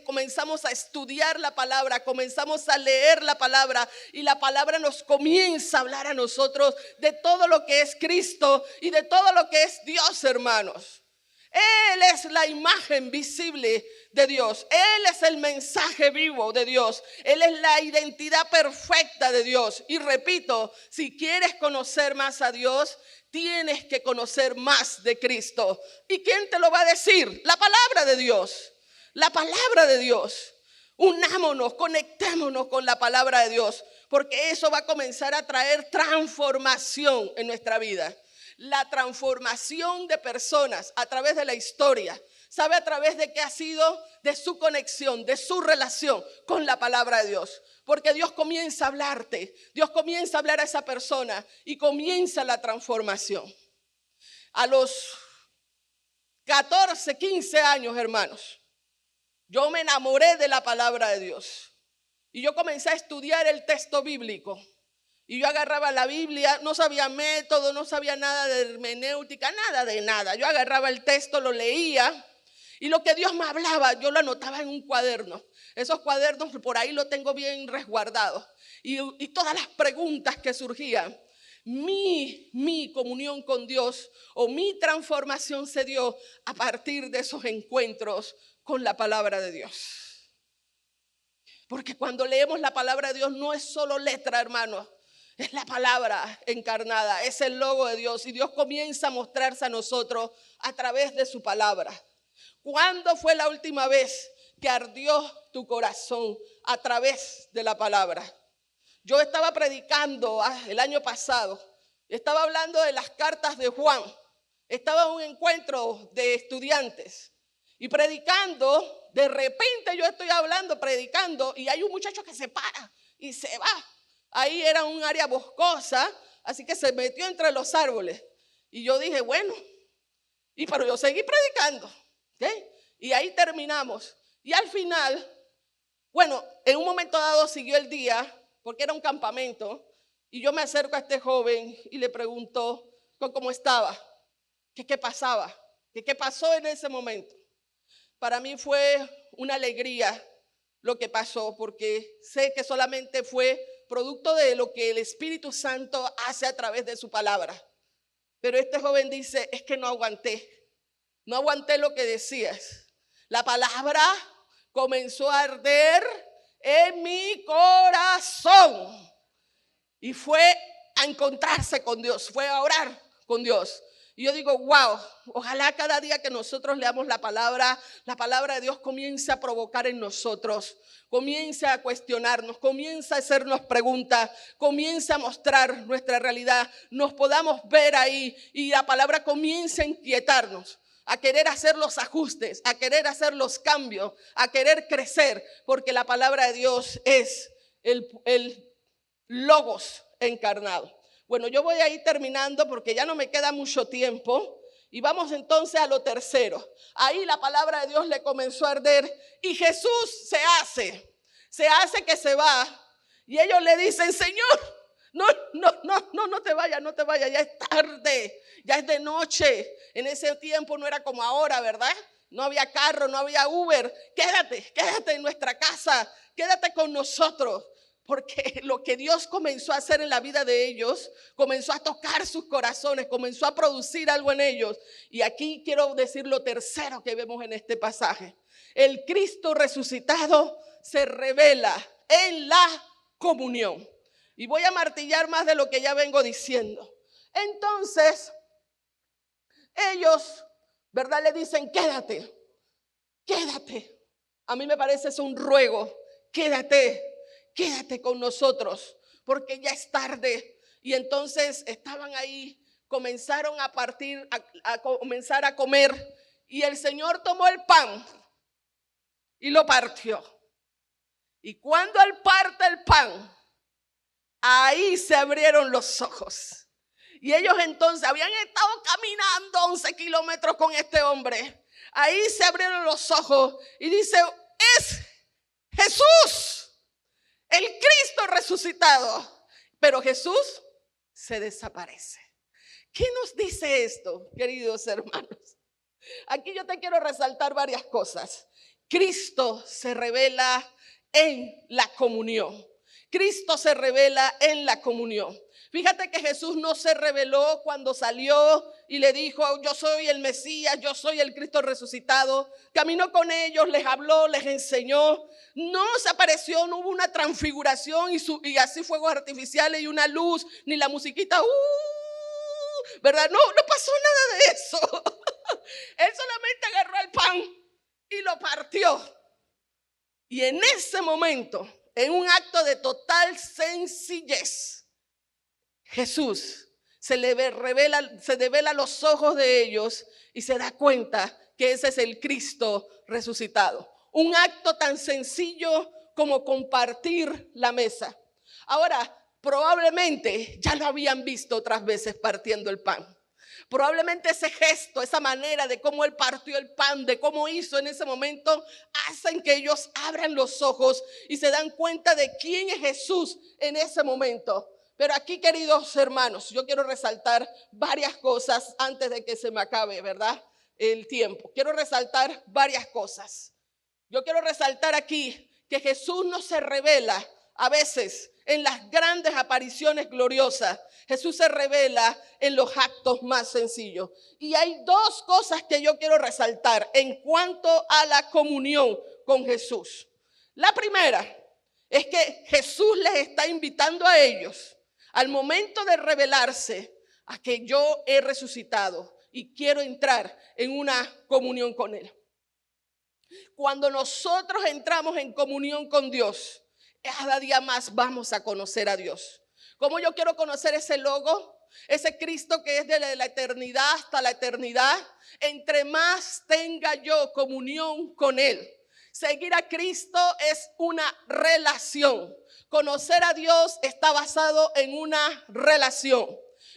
comenzamos a estudiar la palabra, comenzamos a leer la palabra y la palabra nos comienza a hablar a nosotros de todo lo que es Cristo y de todo lo que es Dios, hermanos. Él es la imagen visible de Dios. Él es el mensaje vivo de Dios. Él es la identidad perfecta de Dios. Y repito, si quieres conocer más a Dios, tienes que conocer más de Cristo. ¿Y quién te lo va a decir? La palabra de Dios. La palabra de Dios. Unámonos, conectémonos con la palabra de Dios, porque eso va a comenzar a traer transformación en nuestra vida. La transformación de personas a través de la historia, ¿sabe a través de qué ha sido? De su conexión, de su relación con la palabra de Dios. Porque Dios comienza a hablarte, Dios comienza a hablar a esa persona y comienza la transformación. A los 14, 15 años, hermanos, yo me enamoré de la palabra de Dios y yo comencé a estudiar el texto bíblico. Y yo agarraba la Biblia, no sabía método, no sabía nada de hermenéutica, nada de nada. Yo agarraba el texto, lo leía y lo que Dios me hablaba, yo lo anotaba en un cuaderno. Esos cuadernos por ahí lo tengo bien resguardados. Y todas las preguntas que surgían, mi comunión con Dios o mi transformación se dio a partir de esos encuentros con la palabra de Dios. Porque cuando leemos la palabra de Dios no es solo letra, hermanos. Es la palabra encarnada, es el logo de Dios y Dios comienza a mostrarse a nosotros a través de su palabra. ¿Cuándo fue la última vez que ardió tu corazón a través de la palabra? Yo estaba predicando el año pasado, estaba hablando de las cartas de Juan, estaba en un encuentro de estudiantes y predicando, de repente yo estoy hablando, predicando y hay un muchacho que se para y se va. Ahí era un área boscosa, así que se metió entre los árboles y yo dije, bueno, pero yo seguí predicando, ¿okay? Y ahí terminamos y al final, bueno, en un momento dado siguió el día, porque era un campamento, y yo me acerco a este joven y le pregunto cómo estaba, qué pasaba, qué pasó en ese momento. Para mí fue una alegría lo que pasó, porque sé que solamente fue producto de lo que el Espíritu Santo hace a través de su palabra. Pero este joven dice, es que no aguanté lo que decías. La palabra comenzó a arder en mi corazón y fue a encontrarse con Dios, fue a orar con Dios. Y yo digo, wow, ojalá cada día que nosotros leamos la palabra de Dios comience a provocar en nosotros, comience a cuestionarnos, comience a hacernos preguntas, comience a mostrar nuestra realidad, nos podamos ver ahí y la palabra comience a inquietarnos, a querer hacer los ajustes, a querer hacer los cambios, a querer crecer, porque la palabra de Dios es el Logos encarnado. Bueno, yo voy a ir terminando porque ya no me queda mucho tiempo y vamos entonces a lo tercero. Ahí la palabra de Dios le comenzó a arder y Jesús se hace que se va y ellos le dicen, Señor, no te vayas, ya es tarde, ya es de noche. En ese tiempo no era como ahora, ¿verdad? No había carro, no había Uber. Quédate en nuestra casa, quédate con nosotros. Porque lo que Dios comenzó a hacer en la vida de ellos, comenzó a tocar sus corazones, comenzó a producir algo en ellos. Y aquí quiero decir lo tercero que vemos en este pasaje. El Cristo resucitado se revela en la comunión. Y voy a martillar más de lo que ya vengo diciendo. Entonces, ellos, ¿verdad? Le dicen, quédate. A mí me parece es un ruego, quédate con nosotros, porque ya es tarde. Y entonces estaban ahí, comenzaron a comenzar a comer. Y el Señor tomó el pan y lo partió. Y cuando Él parte el pan, ahí se abrieron los ojos. Y ellos entonces habían estado caminando 11 kilómetros con este hombre. Ahí se abrieron los ojos y dice, es Jesús, el Cristo resucitado. Pero Jesús se desaparece. ¿Qué nos dice esto, queridos hermanos? Aquí yo te quiero resaltar varias cosas. Cristo se revela en la comunión. Cristo se revela en la comunión. Fíjate que Jesús no se reveló cuando salió y le dijo, yo soy el Mesías, yo soy el Cristo resucitado. Caminó con ellos, les habló, les enseñó. No se apareció, no hubo una transfiguración y así fuegos artificiales y una luz, ni la musiquita, ¿verdad? No pasó nada de eso. Él solamente agarró el pan y lo partió. Y en ese momento, en un acto de total sencillez, Jesús se devela los ojos de ellos y se da cuenta que ese es el Cristo resucitado. Un acto tan sencillo como compartir la mesa. Ahora, probablemente ya lo habían visto otras veces partiendo el pan. Probablemente ese gesto, esa manera de cómo Él partió el pan, de cómo hizo en ese momento, hacen que ellos abran los ojos y se dan cuenta de quién es Jesús en ese momento. Pero aquí, queridos hermanos, yo quiero resaltar varias cosas antes de que se me acabe, ¿verdad? El tiempo. Quiero resaltar varias cosas. Yo quiero resaltar aquí que Jesús no se revela a veces en las grandes apariciones gloriosas. Jesús se revela en los actos más sencillos. Y hay dos cosas que yo quiero resaltar en cuanto a la comunión con Jesús. La primera es que Jesús les está invitando a ellos al momento de revelarse a que yo he resucitado y quiero entrar en una comunión con Él. Cuando nosotros entramos en comunión con Dios, cada día más vamos a conocer a Dios. ¿Cómo yo quiero conocer ese logo? Ese Cristo que es de la eternidad hasta la eternidad. Entre más tenga yo comunión con Él. Seguir a Cristo es una relación. Conocer a Dios está basado en una relación.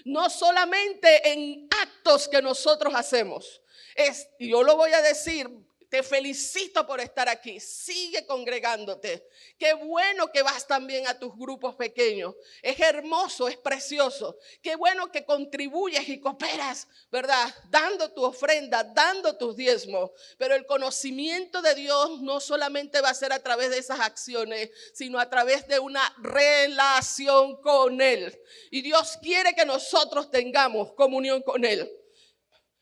No solamente en actos que nosotros hacemos. Y yo lo voy a decir. Te felicito por estar aquí. Sigue congregándote. Qué bueno que vas también a tus grupos pequeños. Es hermoso, es precioso. Qué bueno que contribuyes y cooperas, ¿verdad? Dando tu ofrenda, dando tus diezmos. Pero el conocimiento de Dios no solamente va a ser a través de esas acciones, sino a través de una relación con Él. Y Dios quiere que nosotros tengamos comunión con Él.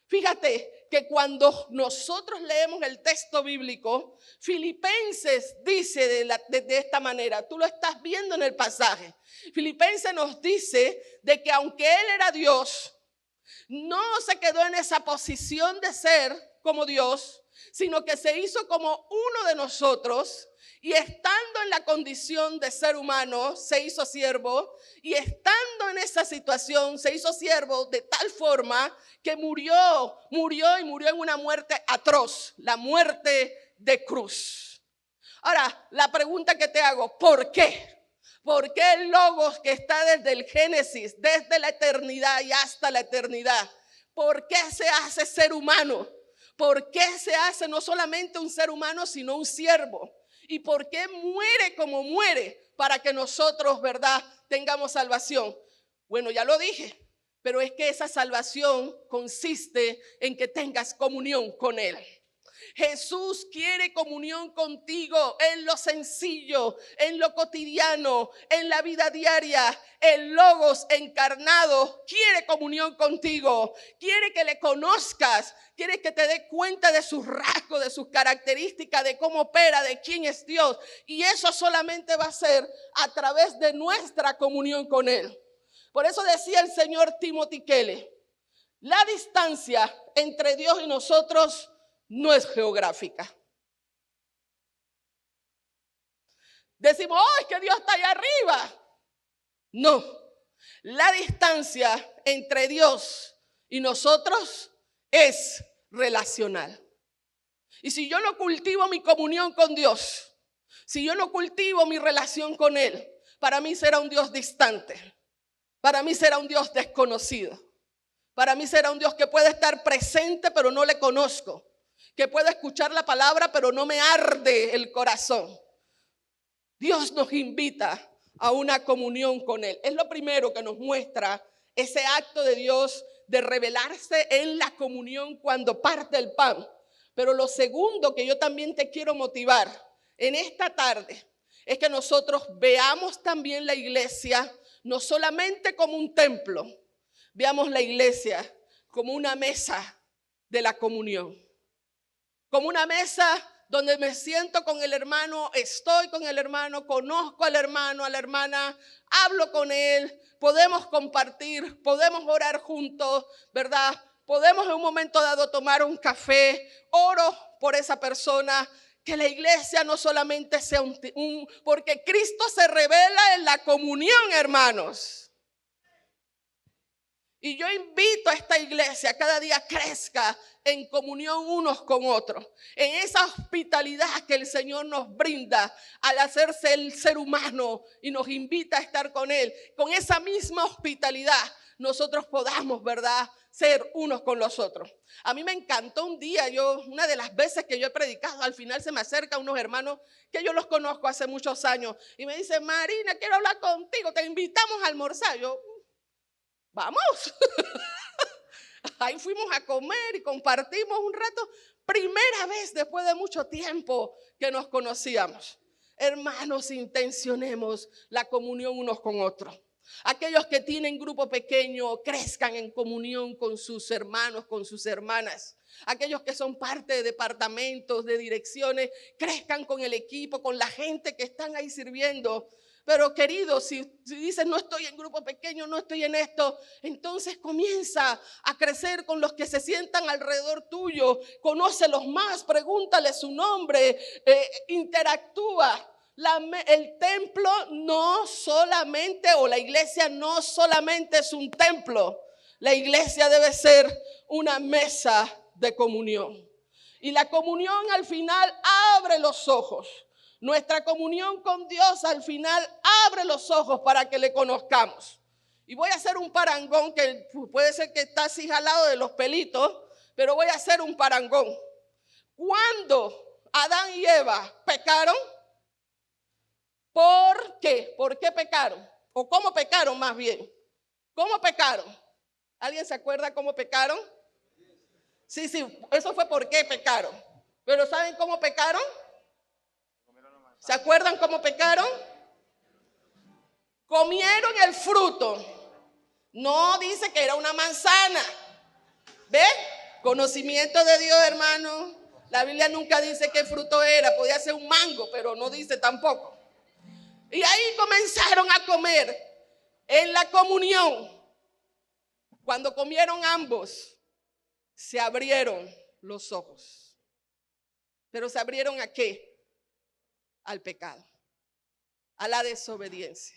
Fíjate que cuando nosotros leemos el texto bíblico, Filipenses dice de esta manera, tú lo estás viendo en el pasaje. Filipenses nos dice de que aunque Él era Dios, no se quedó en esa posición de ser como Dios, sino que se hizo como uno de nosotros. Y estando en la condición de ser humano, se hizo siervo. Y estando en esa situación, se hizo siervo de tal forma que murió en una muerte atroz, la muerte de cruz. Ahora, la pregunta que te hago, ¿por qué? ¿Por qué el Logos que está desde el Génesis, desde la eternidad y hasta la eternidad? ¿Por qué se hace ser humano? ¿Por qué se hace no solamente un ser humano, sino un siervo? ¿Y por qué muere como muere? Para que nosotros, ¿verdad?, tengamos salvación. Bueno, ya lo dije, pero es que esa salvación consiste en que tengas comunión con Él. Jesús quiere comunión contigo en lo sencillo, en lo cotidiano, en la vida diaria. El Logos encarnado quiere comunión contigo, quiere que le conozcas, quiere que te dé cuenta de sus rasgos, de sus características, de cómo opera, de quién es Dios. Y eso solamente va a ser a través de nuestra comunión con Él. Por eso decía el señor Timothy Keller, la distancia entre Dios y nosotros no es geográfica. Decimos, oh, es que Dios está allá arriba. No, la distancia entre Dios y nosotros es relacional. Y si yo no cultivo mi comunión con Dios, si yo no cultivo mi relación con Él, para mí será un Dios distante. Para mí será un Dios desconocido. Para mí será un Dios que puede estar presente, pero no le conozco. Que puede escuchar la palabra, pero no me arde el corazón. Dios nos invita a una comunión con Él. Es lo primero que nos muestra ese acto de Dios de revelarse en la comunión cuando parte el pan. Pero lo segundo que yo también te quiero motivar en esta tarde es que nosotros veamos también la iglesia no solamente como un templo, veamos la iglesia como una mesa de la comunión. Como una mesa donde me siento con el hermano, estoy con el hermano, conozco al hermano, a la hermana, hablo con él, podemos compartir, podemos orar juntos, ¿verdad? Podemos en un momento dado tomar un café, oro por esa persona. Que la iglesia no solamente sea porque Cristo se revela en la comunión, hermanos. Y yo invito a esta iglesia cada día crezca en comunión unos con otros. En esa hospitalidad que el Señor nos brinda al hacerse el ser humano y nos invita a estar con Él. Con esa misma hospitalidad nosotros podamos, ¿verdad?, ser unos con los otros. A mí me encantó un día, una de las veces que yo he predicado, al final se me acercan unos hermanos que yo los conozco hace muchos años y me dicen, Marina, quiero hablar contigo, te invitamos a almorzar. Yo, vamos. Ahí fuimos a comer y compartimos un rato. Primera vez después de mucho tiempo que nos conocíamos. Hermanos, intencionemos la comunión unos con otros. Aquellos que tienen grupo pequeño, crezcan en comunión con sus hermanos, con sus hermanas. Aquellos que son parte de departamentos, de direcciones, crezcan con el equipo, con la gente que están ahí sirviendo. Pero querido, si dices no estoy en grupo pequeño, no estoy en esto, entonces comienza a crecer con los que se sientan alrededor tuyo. Conócelos más, pregúntale su nombre, interactúa. El templo no solamente, o la iglesia no solamente es un templo. La iglesia debe ser una mesa de comunión. Y la comunión al final abre los ojos. Nuestra comunión con Dios al final abre los ojos para que le conozcamos. Y voy a hacer un parangón que puede ser que está así jalado de los pelitos, pero voy a hacer un parangón. Cuando Adán y Eva pecaron, ¿por qué? ¿Por qué pecaron? ¿O cómo pecaron más bien? ¿Cómo pecaron? ¿Alguien se acuerda cómo pecaron? Sí, eso fue por qué pecaron. Pero ¿saben cómo pecaron? ¿Se acuerdan cómo pecaron? Comieron el fruto. No dice que era una manzana. ¿Ve? Conocimiento de Dios, hermano. La Biblia nunca dice qué fruto era. Podía ser un mango, pero no dice tampoco. Y ahí comenzaron a comer en la comunión. Cuando comieron ambos, se abrieron los ojos. ¿Pero se abrieron a qué? Al pecado, a la desobediencia,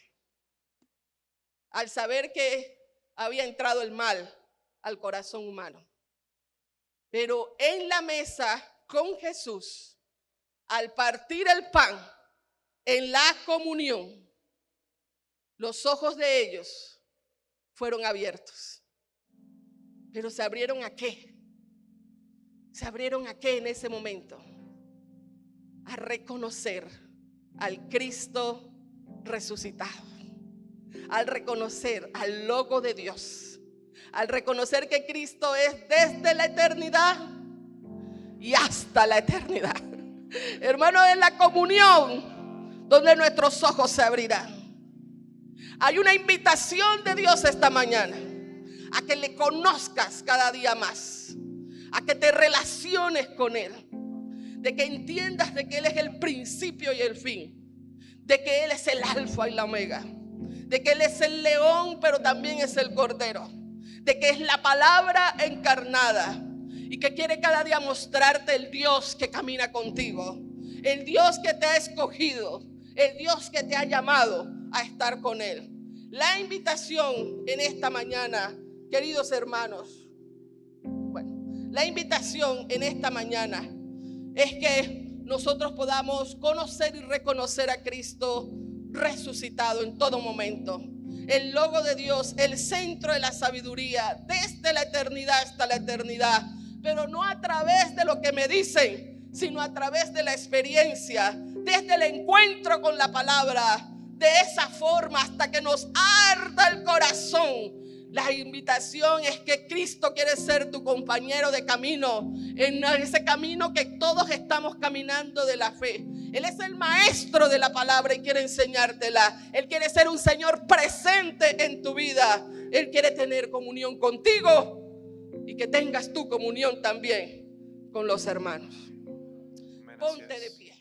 al saber que había entrado el mal al corazón humano. Pero en la mesa con Jesús, al partir el pan, en la comunión, los ojos de ellos fueron abiertos. Pero ¿se abrieron a qué? ¿Se abrieron a qué en ese momento? A reconocer al Cristo resucitado, al reconocer al Logo de Dios, al reconocer que Cristo es desde la eternidad y hasta la eternidad. Hermano, en la comunión donde nuestros ojos se abrirán. Hay una invitación de Dios esta mañana a que le conozcas cada día más, a que te relaciones con Él, de que entiendas de que Él es el principio y el fin, de que Él es el alfa y la omega, de que Él es el león pero también es el cordero, de que es la palabra encarnada y que quiere cada día mostrarte el Dios que camina contigo, el Dios que te ha escogido, el Dios que te ha llamado a estar con Él. La invitación en esta mañana, queridos hermanos, la invitación en esta mañana es que nosotros podamos conocer y reconocer a Cristo resucitado en todo momento. El Logo de Dios, el centro de la sabiduría, desde la eternidad hasta la eternidad. Pero no a través de lo que me dicen, sino a través de la experiencia, desde el encuentro con la palabra. De esa forma hasta que nos arda el corazón. La invitación es que Cristo quiere ser tu compañero de camino, en ese camino que todos estamos caminando de la fe. Él es el maestro de la palabra y quiere enseñártela. Él quiere ser un Señor presente en tu vida. Él quiere tener comunión contigo y que tengas tu comunión también con los hermanos. Ponte de pie.